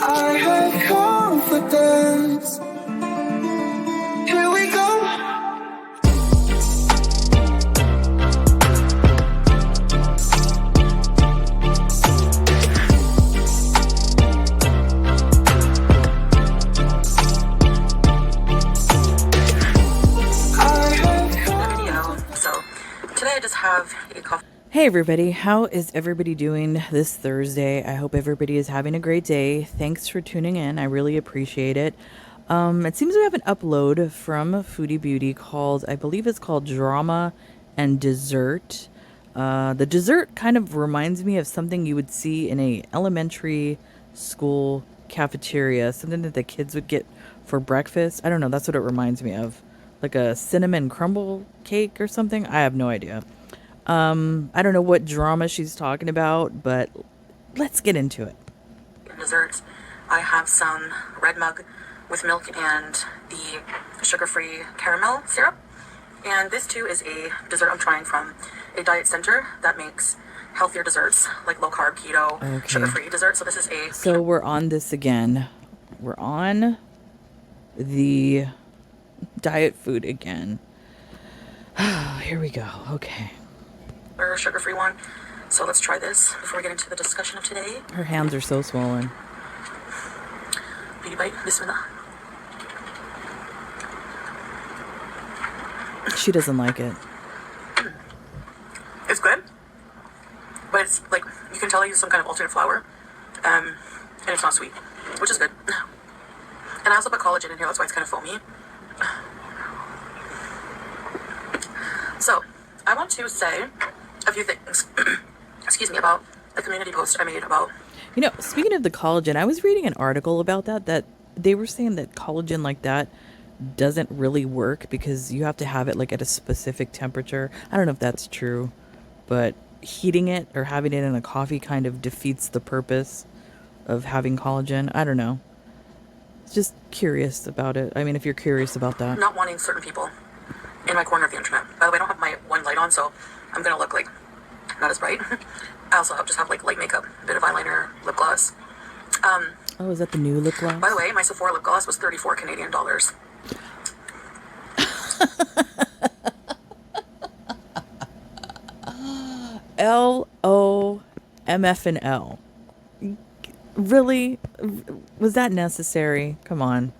I have confidence. Here we go. So today I just have a coffee. Hey everybody, how is everybody doing this Thursday? I hope everybody is having a great day. Thanks for tuning in. I really appreciate it. It seems we have an upload from Foodie Beauty called, I believe it's called Drama and Dessert. The dessert kind of reminds me of something you would see in a elementary school cafeteria, something that the kids would get for breakfast. I don't know, that's what it reminds me of. Like a cinnamon crumble cake or something. I have no idea. I don't know what drama she's talking about, but let's get into it. Desserts. I have some red mug with milk and the sugar-free caramel syrup. And this too is a dessert I'm trying from a diet center that makes healthier desserts, like low-carb, keto, sugar-free desserts. So this is a... So we're on this again. We're on the diet food again. Here we go. Okay. Sugar-free one. So let's try this before we get into the discussion of today. Her hands are so swollen. Beauty bite. Bismillah. She doesn't like it. It's good, but it's like you can tell I use some kind of alternate flour, and it's not sweet, which is good. And I also put collagen in here, that's why it's kind of foamy. So I want to say a few things, excuse me, about the community post I made about... You know, speaking of the collagen, I was reading an article about that they were saying that collagen like that doesn't really work because you have to have it like at a specific temperature. I don't know if that's true, but heating it or having it in a coffee kind of defeats the purpose of having collagen. I don't know. Just curious about it. I mean, if you're curious about that. Not wanting certain people in my corner of the internet. By the way, I don't have my one light on, so I'm gonna look like not as bright. I also just have like light makeup, a bit of eyeliner, lip gloss. Oh, is that the new lip gloss? By the way, my Sephora lip gloss was 34 Canadian dollars. LOMFNL. Really? Was that necessary? Come on.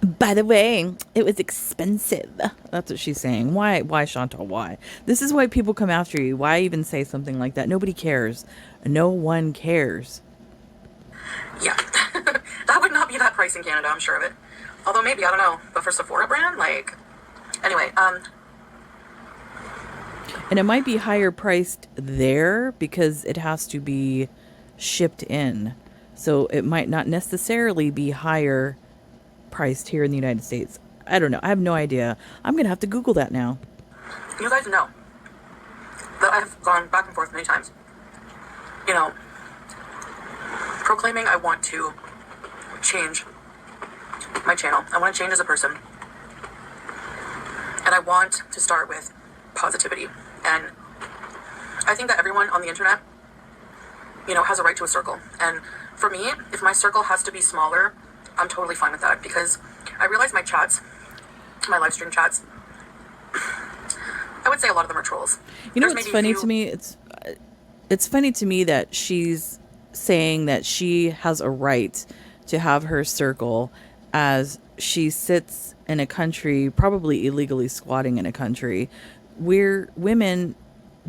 By the way, it was expensive. That's what she's saying. Why, Chantal? Why? This is why people come after you. Why even say something like that? Nobody cares. No one cares. Yeah. That would not be that price in Canada, I'm sure of it. Although maybe, I don't know. But for Sephora brand, like... Anyway, And it might be higher priced there because it has to be shipped in. So it might not necessarily be higher priced here in the United States. I don't know. I have no idea. I'm going to have to Google that now. You guys know that I've gone back and forth many times. You know, proclaiming I want to change my channel. I want to change as a person. And I want to start with positivity. And I think that everyone on the internet, you know, has a right to a circle. And for me, if my circle has to be smaller, I'm totally fine with that, because I realize my chats, my live stream chats, I would say a lot of them are trolls. You know what's funny to me? It's funny to me that she's saying that she has a right to have her circle as she sits in a country, probably illegally squatting in a country where women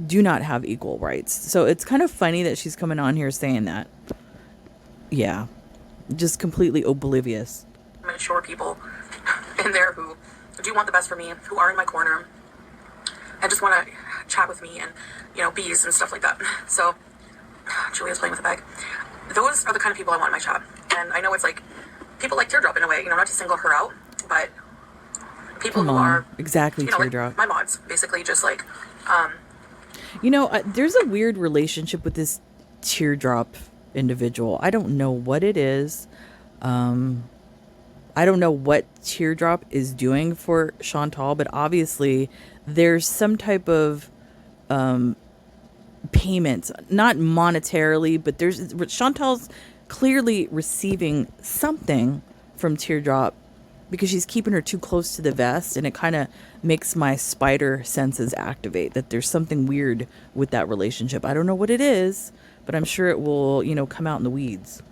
do not have equal rights. So it's kind of funny that she's coming on here saying that. Yeah. Just completely oblivious. Mature people in there who do want the best for me, who are in my corner, and just want to chat with me and, you know, bees and stuff like that. So, Julia's playing with a bag. Those are the kind of people I want in my chat. And I know it's like, people like Teardrop in a way, you know, not to single her out, but people who are... Exactly, you know, Teardrop. like my mods, basically just like, There's a weird relationship with this teardrop individual. I don't know what it is. I don't know what teardrop is doing for Chantal, but obviously there's some type of payment, not monetarily, but there's Chantal's clearly receiving something from Teardrop because she's keeping her too close to the vest, and it kind of makes my spider senses activate that there's something weird with that relationship. I don't know what it is, but I'm sure it will, come out in the weeds.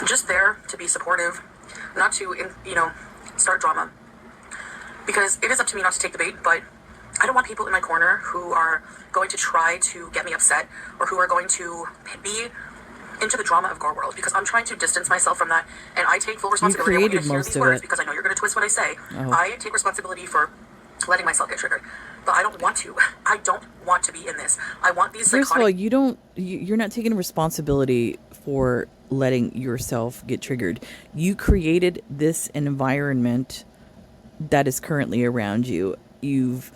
Just there to be supportive, not to, start drama. Because it is up to me not to take the bait, but I don't want people in my corner who are going to try to get me upset or who are going to be into the drama of Gore World, because I'm trying to distance myself from that, and I take full responsibility. I want you to hear these words because I know you're going to twist what I say. Oh. I take responsibility for letting myself get triggered, but I don't want to. I don't want to be in this. I want these. First of all, you're not taking responsibility for letting yourself get triggered. You created this environment that is currently around you. You've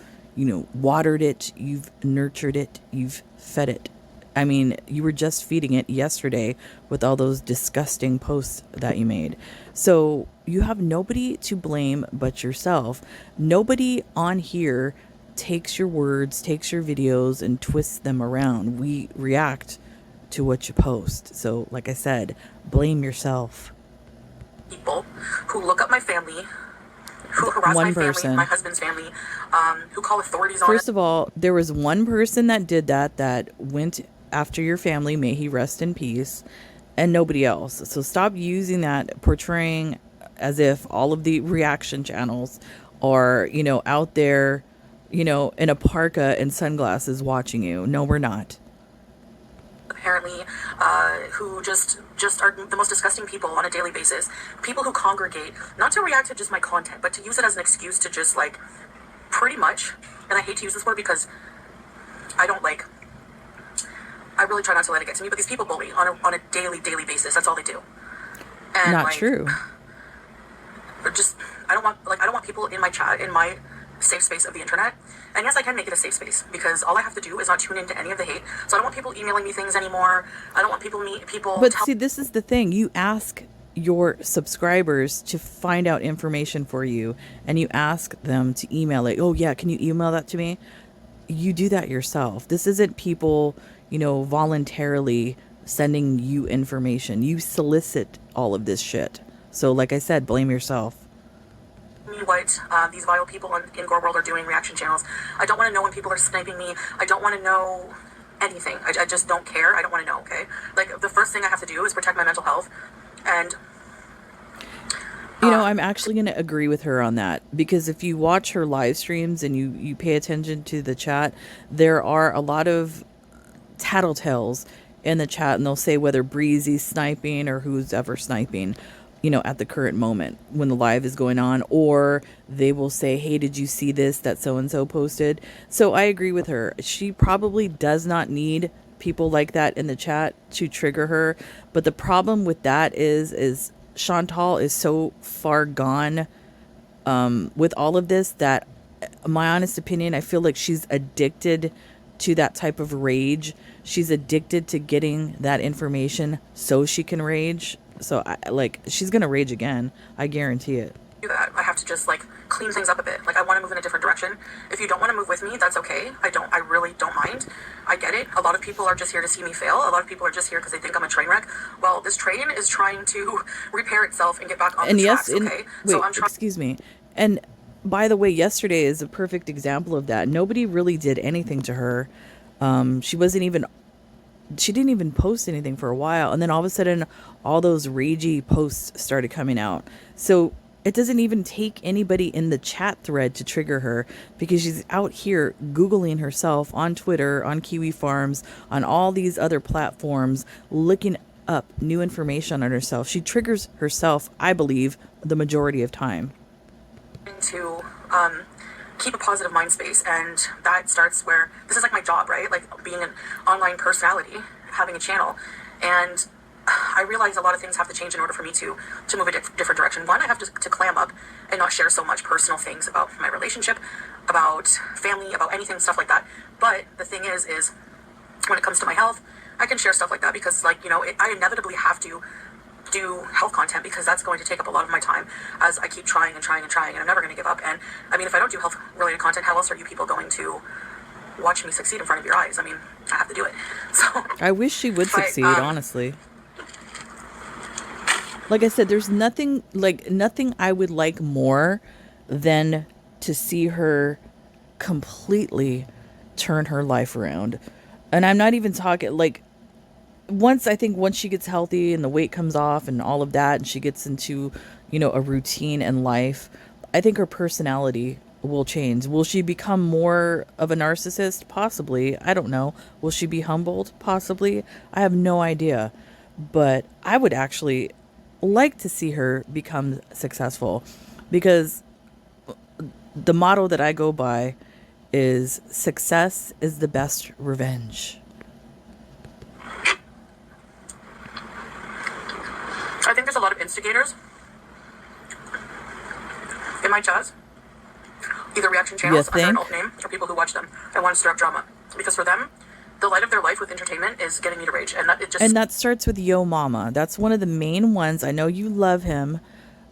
watered it, you've nurtured it, you've fed it. I mean, you were just feeding it yesterday with all those disgusting posts that you made. So you have nobody to blame but yourself. Nobody on here takes your words, takes your videos, and twists them around. We react to what you post. So, like I said, blame yourself. People who look up my family, who harass my family, my husband's family, who call authorities on it. First of all, there was one person that did that went after your family, may he rest in peace, and nobody else. So stop using that, portraying as if all of the reaction channels are, out there, in a parka and sunglasses watching you. No, we're not. Apparently, who just are the most disgusting people on a daily basis. People who congregate, not to react to just my content, but to use it as an excuse to just, pretty much, and I hate to use this word because I really try not to let it get to me, but these people bully on a daily basis. That's all they do. And not true. I don't want people in my chat, in my safe space of the internet. And yes, I can make it a safe space because all I have to do is not tune into any of the hate. So I don't want people emailing me things anymore. I don't want people. But see, this is the thing. You ask your subscribers to find out information for you, and you ask them to email it. Oh yeah, can you email that to me? You do that yourself. This isn't people, voluntarily sending you information. You solicit all of this shit. So like I said, blame yourself. What these vile people in Gore World are doing, reaction channels. I don't want to know when people are sniping me. I don't want to know anything. I just don't care. I don't want to know, okay? The first thing I have to do is protect my mental health. And I'm actually going to agree with her on that, because if you watch her live streams and you pay attention to the chat, there are a lot of tattletales in the chat, and they'll say whether Breezy's sniping or who's ever sniping, at the current moment when the live is going on, or they will say, hey, did you see this that so-and-so posted? So I agree with her. She probably does not need people like that in the chat to trigger her. But the problem with that is Chantal is so far gone with all of this that, my honest opinion, I feel like she's addicted to that type of rage. She's addicted to getting that information so she can rage. So she's gonna rage again. I guarantee it. Do that. I have to just clean things up a bit. I want to move in a different direction. If you don't want to move with me, that's okay. I really don't mind. I get it. A lot of people are just here to see me fail. A lot of people are just here because they think I'm a train wreck. Well, this train is trying to repair itself and get back on the tracks, okay? Excuse me. And by the way, yesterday is a perfect example of that. Nobody really did anything to her. She didn't even post anything for a while. And then all of a sudden, all those ragey posts started coming out. So it doesn't even take anybody in the chat thread to trigger her, because she's out here Googling herself on Twitter, on Kiwi Farms, on all these other platforms, looking up new information on herself. She triggers herself, I believe, the majority of time. To keep a positive mind space, and that starts where this is my job, right? Being an online personality, having a channel, and I realize a lot of things have to change in order for me to move a different direction. One, I have to clam up and not share so much personal things about my relationship, about family, about anything, stuff like that. But But the thing is when it comes to my health, I can share stuff like that because, like, you know, I inevitably have to do health content because that's going to take up a lot of my time as I keep trying and trying and trying, and I'm never going to give up. And I mean, if I don't do health related content, how else are you people going to watch me succeed in front of your eyes? I mean, I have to do it. So I wish she would succeed, honestly. Like I said, there's nothing I would like more than to see her completely turn her life around. And I'm not even talking like once she gets healthy and the weight comes off and all of that and she gets into, you know, a routine in life, I think her personality will change. Will she become more of a narcissist? Possibly. I don't know. Will she be humbled? Possibly. I have no idea. But I would actually like to see her become successful because the motto that I go by is success is the best revenge. I think there's a lot of instigators in my chats, either reaction channels under an alt name or people who watch them and want to stir up drama. Because for them, the light of their life with entertainment is getting me to rage, and that starts with Yo Mama. That's one of the main ones. I know you love him,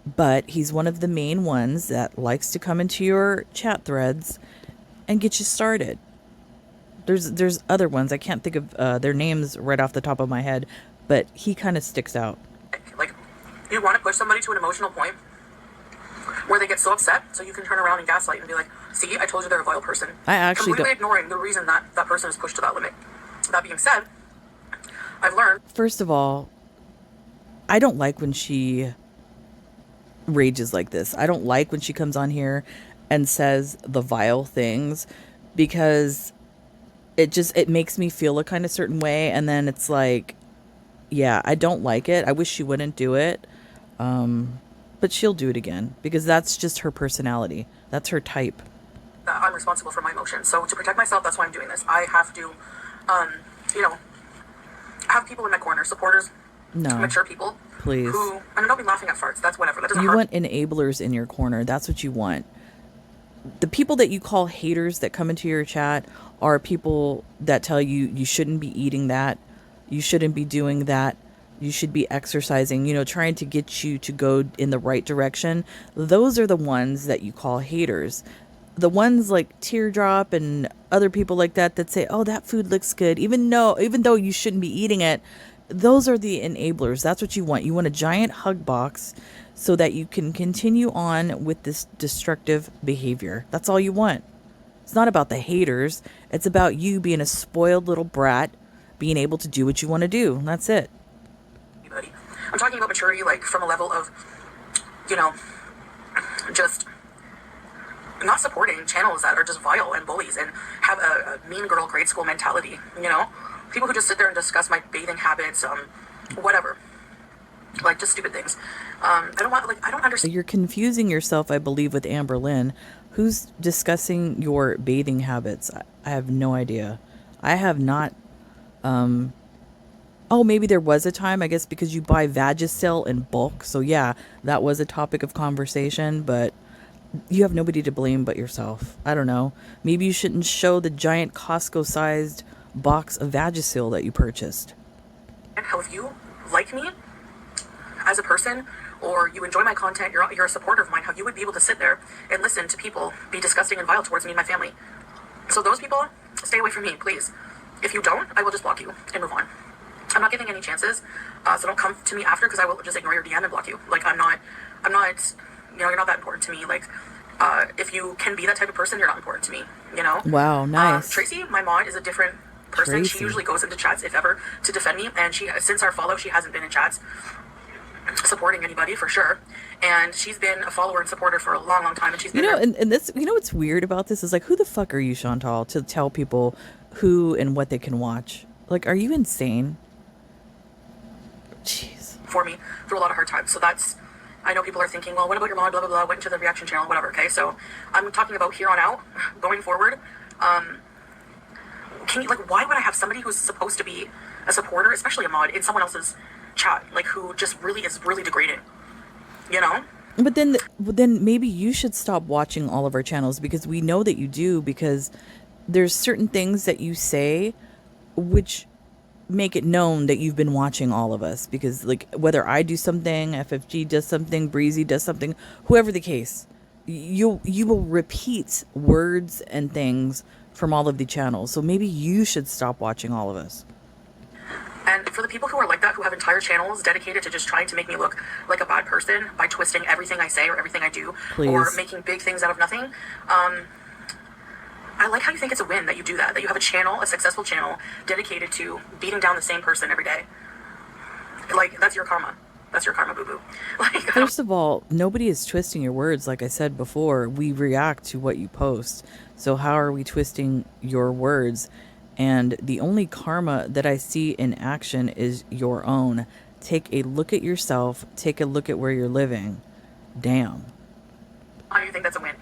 but he's one of the main ones that likes to come into your chat threads and get you started. There's other ones. I can't think of their names right off the top of my head, but he kind of sticks out. Like, you want to push somebody to an emotional point where they get so upset, so you can turn around and gaslight and be like, see, I told you they're a vile person. I actually completely ignoring the reason that that person is pushed to that limit. That being said, I've learned. First of all, I don't like when she rages like this. I don't like when she comes on here and says the vile things because it makes me feel a kind of certain way, and then it's like, yeah, I don't like it. I wish she wouldn't do it. But she'll do it again because that's just her personality. That's her type. I'm responsible for my emotions. So to protect myself, that's why I'm doing this. I have to, have people in my corner, supporters, mature people. Please. Who, I mean, don't be laughing at farts. That's whatever. That doesn't hurt. You want enablers in your corner. That's what you want. The people that you call haters that come into your chat are people that tell you you shouldn't be eating that. You shouldn't be doing that. You should be exercising, trying to get you to go in the right direction. Those are the ones that you call haters. The ones like Teardrop and other people like that say, oh, that food looks good, even though you shouldn't be eating it. Those are the enablers. That's what you want. You want a giant hug box so that you can continue on with this destructive behavior. That's all you want. It's not about the haters. It's about you being a spoiled little brat, being able to do what you want to do. That's it. I'm talking about maturity, like from a level of, just not supporting channels that are just vile and bullies and have a mean girl grade school mentality, People who just sit there and discuss my bathing habits, whatever. Like, just stupid things. I don't understand. You're confusing yourself, I believe, with Amber Lynn. Who's discussing your bathing habits? I have no idea. I have not... Oh, maybe there was a time, I guess, because you buy Vagisil in bulk. So, yeah, that was a topic of conversation, but you have nobody to blame but yourself. I don't know. Maybe you shouldn't show the giant Costco-sized box of Vagisil that you purchased. And how if you like me as a person, or you enjoy my content, you're a supporter of mine, how you would be able to sit there and listen to people be disgusting and vile towards me and my family. So those people, stay away from me, please. If you don't, I will just block you and move on. I'm not giving any chances, so don't come to me after because I will just ignore your DM and block you. Like, I'm not, you're not that important to me. Like, if you can be that type of person, you're not important to me, Wow, nice. Tracy, my mod, is a different person. Tracy. She usually goes into chats, if ever, to defend me, and since our follow, she hasn't been in chats supporting anybody, for sure. And she's been a follower and supporter for a long, long time, and she's been and this, what's weird about this is, like, who the fuck are you, Chantal, to tell people who and what they can watch? Like, are you insane? Jeez. For me through a lot of hard times. So I know people are thinking, well, what about your mom, blah, blah, blah, went into the reaction channel, whatever, okay? So I'm talking about here on out, going forward. Why would I have somebody who's supposed to be a supporter, especially a mod, in someone else's chat, like, who just really is really degrading, But then maybe you should stop watching all of our channels because we know that you do, because there's certain things that you say which make it known that you've been watching all of us, because like whether I do something, FFG does something, Breezy does something, whoever the case, you will repeat words and things from all of the channels. So maybe you should stop watching all of us. And for the people who are like that, who have entire channels dedicated to just trying to make me look like a bad person by twisting everything I say or everything I do, or making big things out of nothing, I like how you think it's a win that you do that you have a channel, a successful channel, dedicated to beating down the same person every day. Like, that's your karma. That's your karma, boo-boo. Like, First of all, nobody is twisting your words. Like I said before, we react to what you post. So how are we twisting your words? And the only karma that I see in action is your own. Take a look at yourself. Take a look at where you're living. Damn. I think that's a win.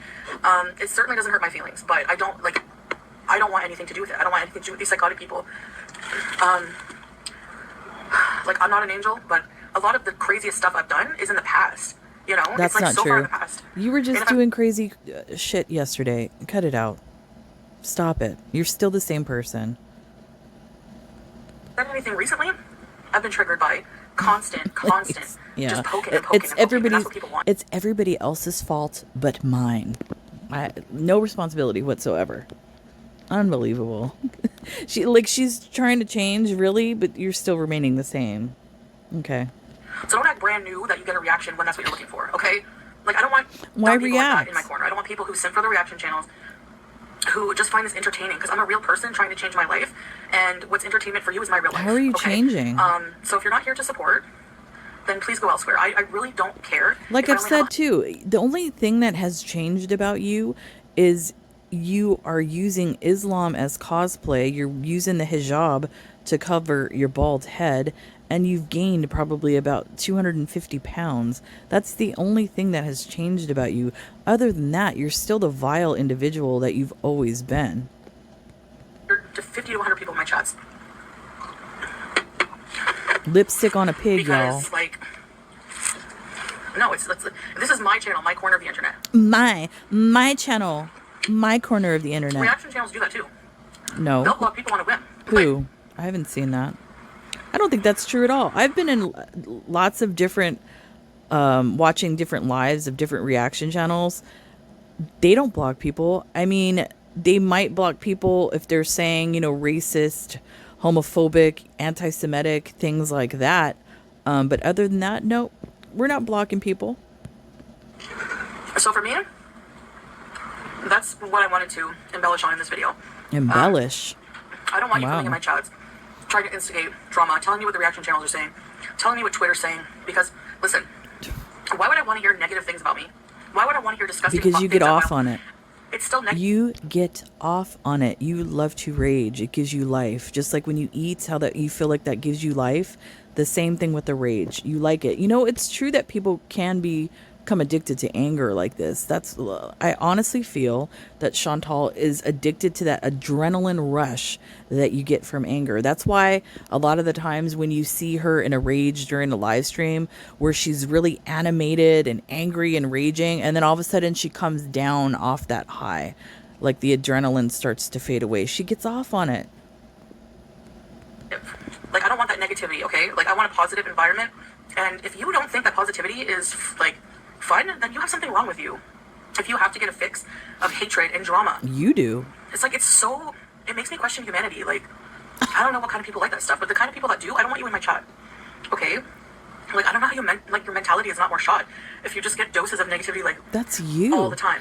It certainly doesn't hurt my feelings, but I don't want anything to do with it. I don't want anything to do with these psychotic people. Like, I'm not an angel, but a lot of the craziest stuff I've done is in the past. You know, That's it's like not so true. far in the past. You were just doing crazy shit yesterday. Cut it out. Stop it. You're still the same person. Done anything recently? I've been triggered by constant, Yeah. just poking and poking It's and poking. everybody's. That's what people want. It's everybody else's fault but mine. No responsibility whatsoever. Unbelievable. She's trying to change, really, but you're still remaining the same. Okay. So don't act brand new that you get a reaction when that's what you're looking for, okay? Like, I don't want Why dumb people like that react? in my corner. I don't want people who simp for the reaction channels, who just find this entertaining, because I'm a real person trying to change my life, and what's entertainment for you is my real life. How are you okay? changing? So if you're not here to support, then please go elsewhere. I really don't care. Like I've said too, the only thing that has changed about you is you are using Islam as cosplay. You're using the hijab to cover your bald head, and you've gained probably about 250 pounds. That's the only thing that has changed about you. Other than that, you're still the vile individual that you've always been. To 50 to 100 people in my chats. Lipstick on a pig, Because, y'all. like, no, this is my channel, my corner of the internet. My channel, my corner of the internet. Reaction channels do that too. No. They'll block people on a whim. Who? I haven't seen that. I don't think that's true at all. I've been in lots of different, watching different lives of different reaction channels. They don't block people. I mean, they might block people if they're saying, racist, homophobic, anti-Semitic, things like that. But other than that, no, we're not blocking people. So for me, that's what I wanted to embellish on in this video. Embellish. I don't want you Wow. coming in my chats, trying to instigate drama, telling me what the reaction channels are saying, telling me what Twitter's saying. Because, listen, why would I want to hear negative things about me? Why would I want to hear disgusting Because you things get off on it. It's still negative. You get off on it. You love to rage. It gives you life. Just like when you eat, how that you feel like that gives you life. The same thing with the rage. You like it. It's true that people can become addicted to anger like this. I honestly feel that Chantal is addicted to that adrenaline rush that you get from anger. That's why a lot of the times when you see her in a rage during a live stream where she's really animated and angry and raging, and then all of a sudden she comes down off that high, like the adrenaline starts to fade away. She gets off on it. Like, I don't want that negativity, okay? Like, I want a positive environment. And if you don't think that positivity is, like, fun, then you have something wrong with you. If you have to get a fix of hatred and drama. You do. It's like, it makes me question humanity. Like, I don't know what kind of people like that stuff, but the kind of people that do, I don't want you in my chat. Okay? Like, I don't know how your mentality is not more shot if you just get doses of negativity, like, that's you all the time,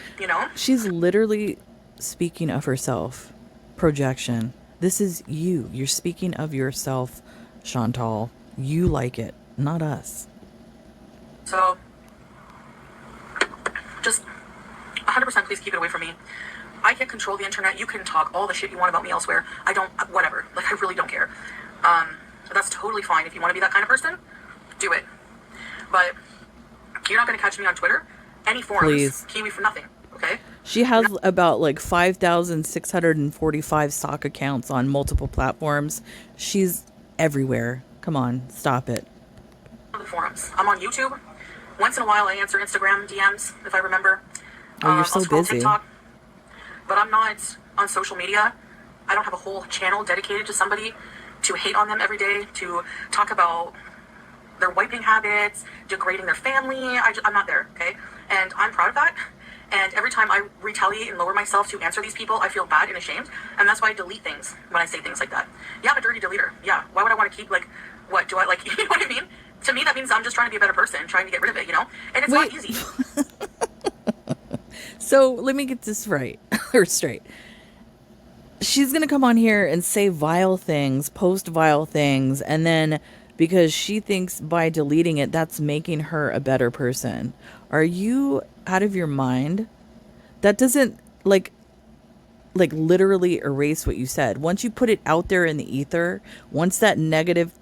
She's literally speaking of herself. Projection. This is you. You're speaking of yourself, Chantal. You like it, not us. So, just 100% please keep it away from me. I can control the internet. You can talk all the shit you want about me elsewhere. I don't, whatever. Like, I really don't care. That's totally fine. If you want to be that kind of person, do it. But you're not going to catch me on Twitter. Any forums, Please. Kiwi for nothing, okay? She has about 5,645 stock accounts on multiple platforms. She's everywhere. Come on, stop it. The forums. I'm on YouTube. Once in a while I answer Instagram DMs, if I remember. Oh, you're so I'll scroll busy. TikTok. But I'm not on social media. I don't have a whole channel dedicated to somebody to hate on them every day, to talk about their wiping habits, degrading their family. I'm not there, okay? And I'm proud of that. And every time I retaliate and lower myself to answer these people, I feel bad and ashamed. And that's why I delete things when I say things like that. Yeah, I'm a dirty deleter. Yeah. Why would I want to keep, like, what? Do I, like, you know what I mean? To me, that means I'm just trying to be a better person, trying to get rid of it, you know? And it's not easy. So let me get this right, or straight. She's going to come on here and say vile things, post vile things, and then because she thinks by deleting it, that's making her a better person. Are you out of your mind? That doesn't like literally erase what you said. Once you put it out there in the ether, once that negative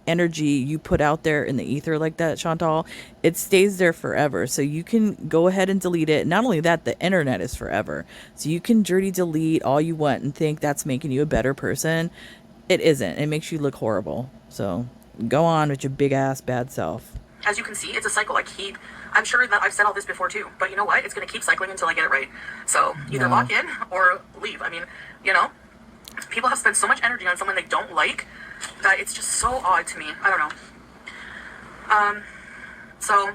energy you put out there in the ether like that, Chantal, it stays there forever. So you can go ahead and delete it. Not only that, the internet is forever. So you can dirty delete all you want and think that's making you a better person. It isn't. It makes you look horrible. So go on with your big ass bad self. As you can see, it's a cycle. I'm sure that I've said all this before too, but you know what? It's going to keep cycling until I get it right. So either lock in or leave. I mean, you know, people have spent so much energy on someone they don't like that it's just so odd to me. I don't know. So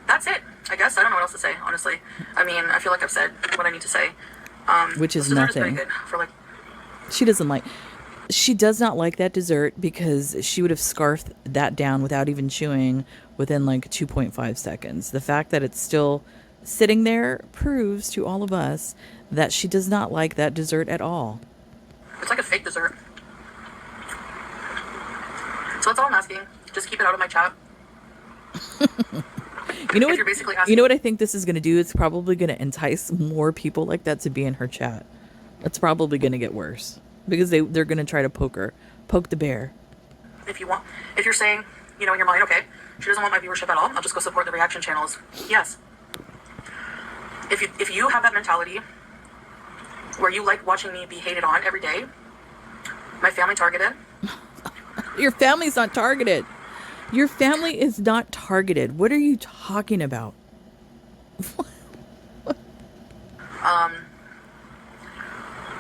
that's it, I guess. I don't know what else to say, honestly. I mean, I feel like I've said what I need to say. Which is this dessert nothing. Is pretty good for like. She does not like that dessert because she would have scarfed that down without even chewing within like 2.5 seconds. The fact that it's still sitting there proves to all of us that she does not like that dessert at all. It's like a fake dessert. So that's all I'm asking. Just keep it out of my chat. You know what? You're basically asking. You know what I think this is going to do? It's probably going to entice more people like that to be in her chat. It's probably going to get worse because they're going to try to poke the bear. If you're saying, you know, in your mind, okay, she doesn't want my viewership at all, I'll just go support the reaction channels. Yes. If you have that mentality where you like watching me be hated on every day, my family targeted. Your family's not targeted. Your family is not targeted. What are you talking about?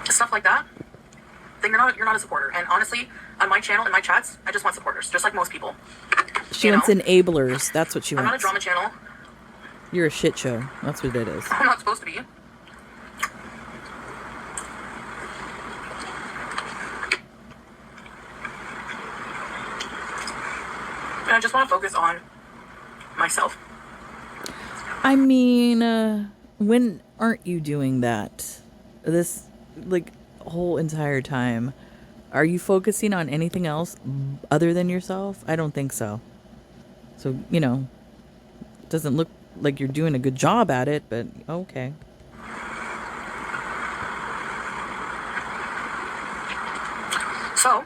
Stuff like that, then you're not a supporter. And honestly, on my channel, in my chats, I just want supporters, just like most people. She wants enablers. That's what she wants. I'm not a drama channel. You're a shit show. That's what it is. I'm not supposed to be. And I just want to focus on myself. I mean, when aren't you doing that? This, like, whole entire time. Are you focusing on anything else other than yourself? I don't think so. So, you know, it doesn't look like you're doing a good job at it, but okay. So,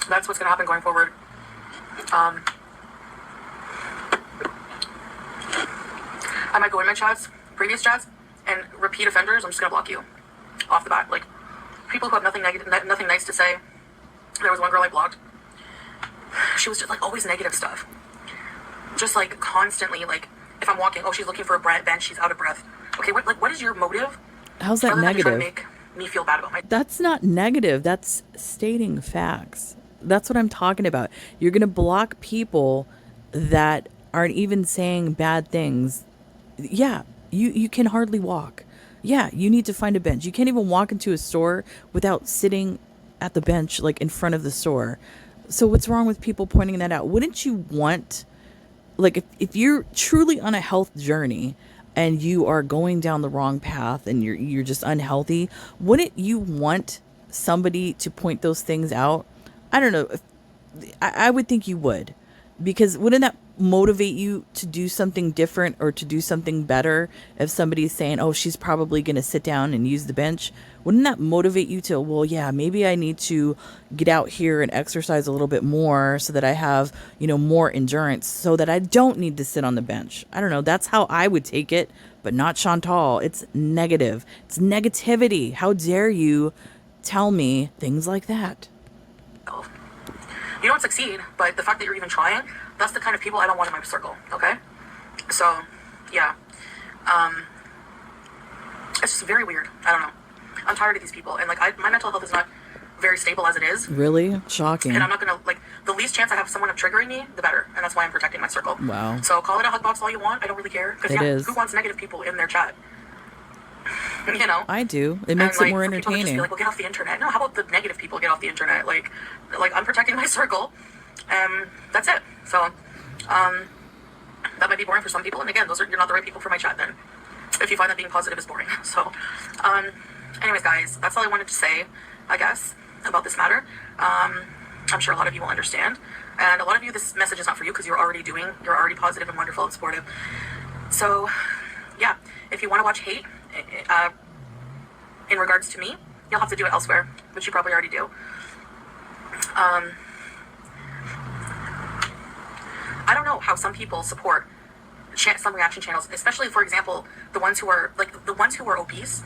that's what's going to happen going forward. I might go in my chats, previous chats, and repeat offenders, I'm just going to block you off the bat. Like, people who have nothing negative, nothing nice to say. There was one girl I blocked. She was just, like, always negative stuff. Just, like, constantly, like, if I'm walking, oh, she's looking for a bench, she's out of breath. Okay, what is your motive? How's that other negative? than to try to make me feel bad about my... That's not negative. That's stating facts. That's what I'm talking about. You're going to block people that aren't even saying bad things. Yeah, you can hardly walk. Yeah, you need to find a bench. You can't even walk into a store without sitting at the bench, like in front of the store. So what's wrong with people pointing that out? Wouldn't you want, like, if you're truly on a health journey and you are going down the wrong path and you're just unhealthy, wouldn't you want somebody to point those things out? I don't know. I would think you would, because wouldn't that motivate you to do something different or to do something better? If somebody's saying, oh, she's probably going to sit down and use the bench, wouldn't that motivate you to, well, yeah, maybe I need to get out here and exercise a little bit more so that I have, you know, more endurance so that I don't need to sit on the bench? I don't know. That's how I would take it, but not Chantal. It's negative. It's negativity. How dare you tell me things like that? You don't succeed, but the fact that you're even trying, that's the kind of people I don't want in my circle, okay? So, yeah. It's just very weird. I don't know. I'm tired of these people, and like my mental health is not very stable as it is. Really? Shocking. And I'm not gonna, like, the least chance I have someone of triggering me, the better. And that's why I'm protecting my circle. Wow. So call it a hug box all you want. I don't really care. Because is. who wants negative people in their chat? You know? I do. It makes and, it more some people just entertaining. feel like, well, get off the internet. No, how about the negative people get off the internet? Like I'm protecting my circle. That's it. So, that might be boring for some people. And again, you're not the right people for my chat then. If you find that being positive is boring. So, anyways, guys, that's all I wanted to say, I guess, about this matter. I'm sure a lot of you will understand. And a lot of you, this message is not for you because you're already positive and wonderful and supportive. So, yeah, if you want to watch hate in regards to me, you'll have to do it elsewhere, which you probably already do. I don't know how some people support some reaction channels, especially, for example, the ones who are obese.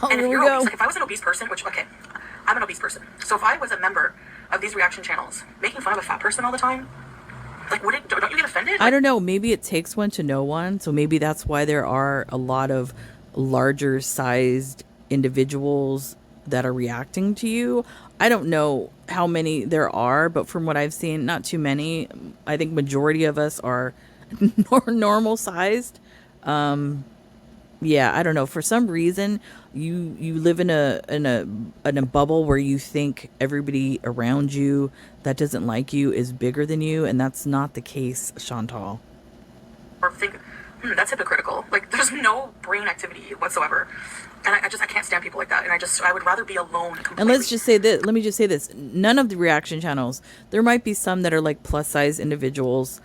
Oh, And if here we you're go. obese, like if I was an obese person, which, okay, I'm an obese person. So if I was a member of these reaction channels making fun of a fat person all the time, like, don't you get offended? I don't know. Maybe it takes one to know one. So maybe that's why there are a lot of larger sized individuals that are reacting to you. I don't know how many there are, but from what I've seen, not too many. I think majority of us are normal sized. Yeah, I don't know. For some reason, you live in a bubble where you think everybody around you that doesn't like you is bigger than you, and that's not the case, Chantal. Or think, that's hypocritical. Like, there's no brain activity whatsoever. And I can't stand people like that. And I would rather be alone completely. And let me just say this. None of the reaction channels, there might be some that are like plus size individuals.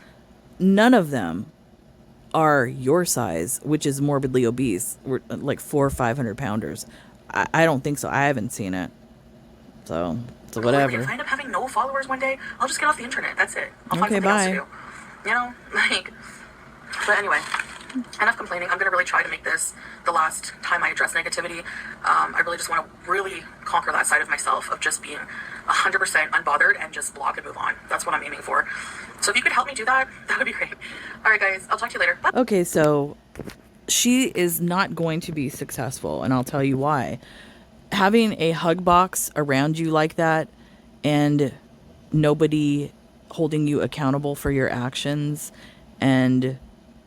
None of them are your size, which is morbidly obese. We're like 400 or 500 pounders. I don't think so. I haven't seen it. So whatever. If I end up having no followers one day, I'll just get off the internet. That's it. I'll find Okay, something else bye. to do. You know, like. But anyway, enough complaining. I'm gonna really try to make this the last time I address negativity. I really just want to really conquer that side of myself of just being 100% unbothered and just block and move on. That's what I'm aiming for. So if you could help me do that, that would be great. All right, guys, I'll talk to you later. Bye. Okay, so she is not going to be successful, and I'll tell you why. Having a hug box around you like that and nobody holding you accountable for your actions and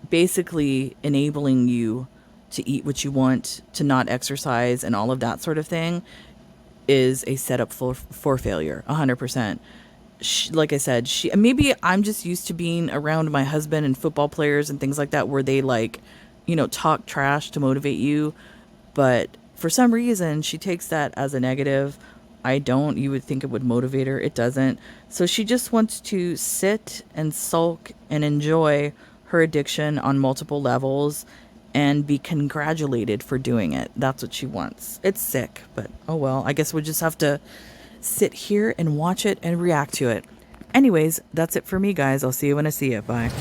basically enabling you to eat what you want, to not exercise, and all of that sort of thing is a setup for failure, 100%. Like I said, maybe I'm just used to being around my husband and football players and things like that where they talk trash to motivate you. But for some reason, she takes that as a negative. I don't. You would think it would motivate her. It doesn't. So she just wants to sit and sulk and enjoy her addiction on multiple levels and be congratulated for doing it. That's what she wants. It's sick, but oh well. I guess we'll just have to sit here and watch it and react to it. Anyways, that's it for me, guys. I'll see you when I see you. Bye.